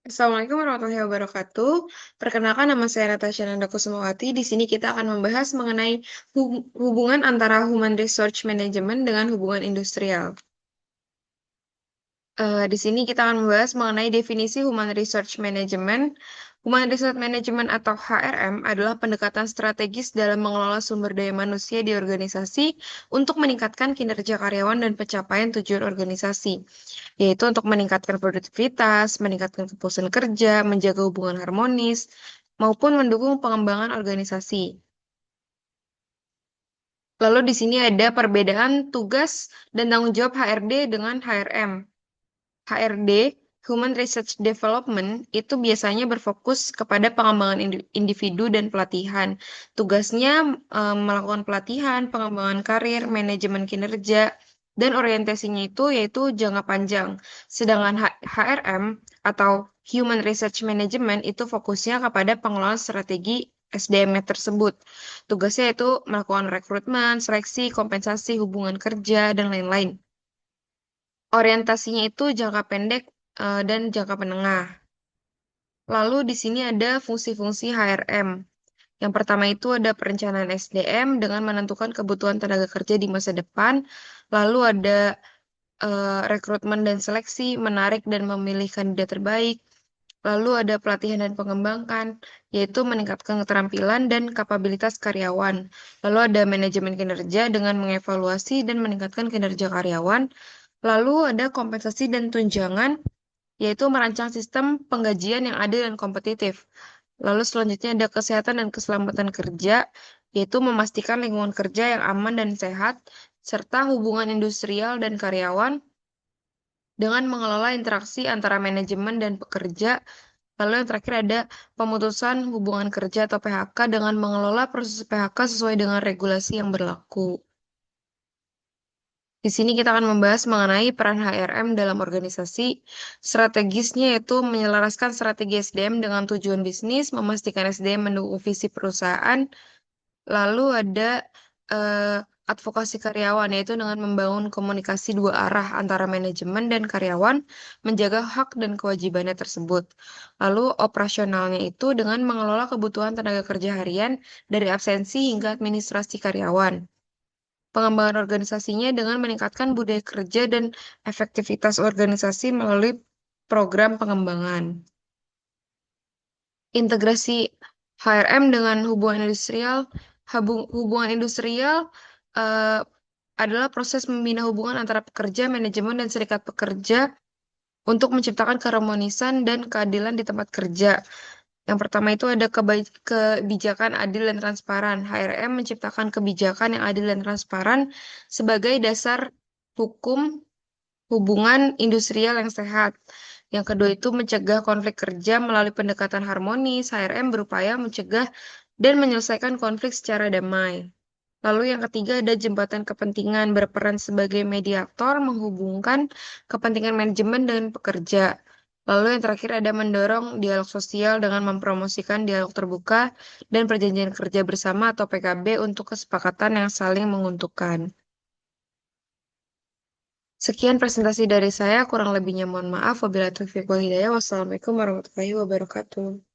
Assalamualaikum warahmatullahi wabarakatuh. Perkenalkan nama saya Natasha Nanda Kusumawati. Di sini kita akan membahas mengenai hubungan antara Human Resource Management dengan hubungan industrial. Di sini kita akan membahas mengenai definisi Human Resource Management. Human Resource Management atau HRM adalah pendekatan strategis dalam mengelola sumber daya manusia di organisasi untuk meningkatkan kinerja karyawan dan pencapaian tujuan organisasi, yaitu untuk meningkatkan produktivitas, meningkatkan kepuasan kerja, menjaga hubungan harmonis, maupun mendukung pengembangan organisasi. Lalu di sini ada perbedaan tugas dan tanggung jawab HRD dengan HRM. HRD, Human Research Development, itu biasanya berfokus kepada pengembangan individu dan pelatihan. Tugasnya melakukan pelatihan, pengembangan karir, manajemen kinerja, dan orientasinya itu yaitu jangka panjang. Sedangkan HRM atau Human Research Management itu fokusnya kepada pengelolaan strategi SDM tersebut. Tugasnya itu melakukan rekrutmen, seleksi, kompensasi, hubungan kerja, dan lain-lain. Orientasinya itu jangka pendek dan jangka menengah. Lalu di sini ada fungsi-fungsi HRM. Yang pertama itu ada perencanaan SDM dengan menentukan kebutuhan tenaga kerja di masa depan. Lalu ada rekrutmen dan seleksi, menarik dan memilih kandidat terbaik. Lalu ada pelatihan dan pengembangan, yaitu meningkatkan keterampilan dan kapabilitas karyawan. Lalu ada manajemen kinerja dengan mengevaluasi dan meningkatkan kinerja karyawan. Lalu ada kompensasi dan tunjangan, yaitu merancang sistem penggajian yang adil dan kompetitif. Lalu selanjutnya ada kesehatan dan keselamatan kerja, yaitu memastikan lingkungan kerja yang aman dan sehat, serta hubungan industrial dan karyawan dengan mengelola interaksi antara manajemen dan pekerja. Lalu yang terakhir ada pemutusan hubungan kerja atau PHK dengan mengelola proses PHK sesuai dengan regulasi yang berlaku. Di sini kita akan membahas mengenai peran HRM dalam organisasi. Strategisnya yaitu menyelaraskan strategi SDM dengan tujuan bisnis, memastikan SDM mendukung visi perusahaan. Lalu ada eh, advokasi karyawan, yaitu dengan membangun komunikasi dua arah antara manajemen dan karyawan, menjaga hak dan kewajibannya tersebut. Lalu operasionalnya itu dengan mengelola kebutuhan tenaga kerja harian dari absensi hingga administrasi karyawan. Pengembangan organisasinya dengan meningkatkan budaya kerja dan efektivitas organisasi melalui program pengembangan. Integrasi HRM dengan hubungan industrial eh, adalah proses membina hubungan antara pekerja, manajemen, dan serikat pekerja untuk menciptakan keharmonisan dan keadilan di tempat kerja. Yang pertama itu ada kebijakan adil dan transparan. HRM menciptakan kebijakan yang adil dan transparan sebagai dasar hukum hubungan industrial yang sehat. Yang kedua itu mencegah konflik kerja melalui pendekatan harmonis. HRM berupaya mencegah dan menyelesaikan konflik secara damai. Lalu yang ketiga ada jembatan kepentingan berperan sebagai mediator menghubungkan kepentingan manajemen dengan pekerja. Lalu yang terakhir ada mendorong dialog sosial dengan mempromosikan dialog terbuka dan perjanjian kerja bersama atau PKB untuk kesepakatan yang saling menguntungkan. Sekian presentasi dari saya, kurang lebihnya mohon maaf. Wabillahi taufiq wal hidayah. Wassalamualaikum warahmatullahi wabarakatuh.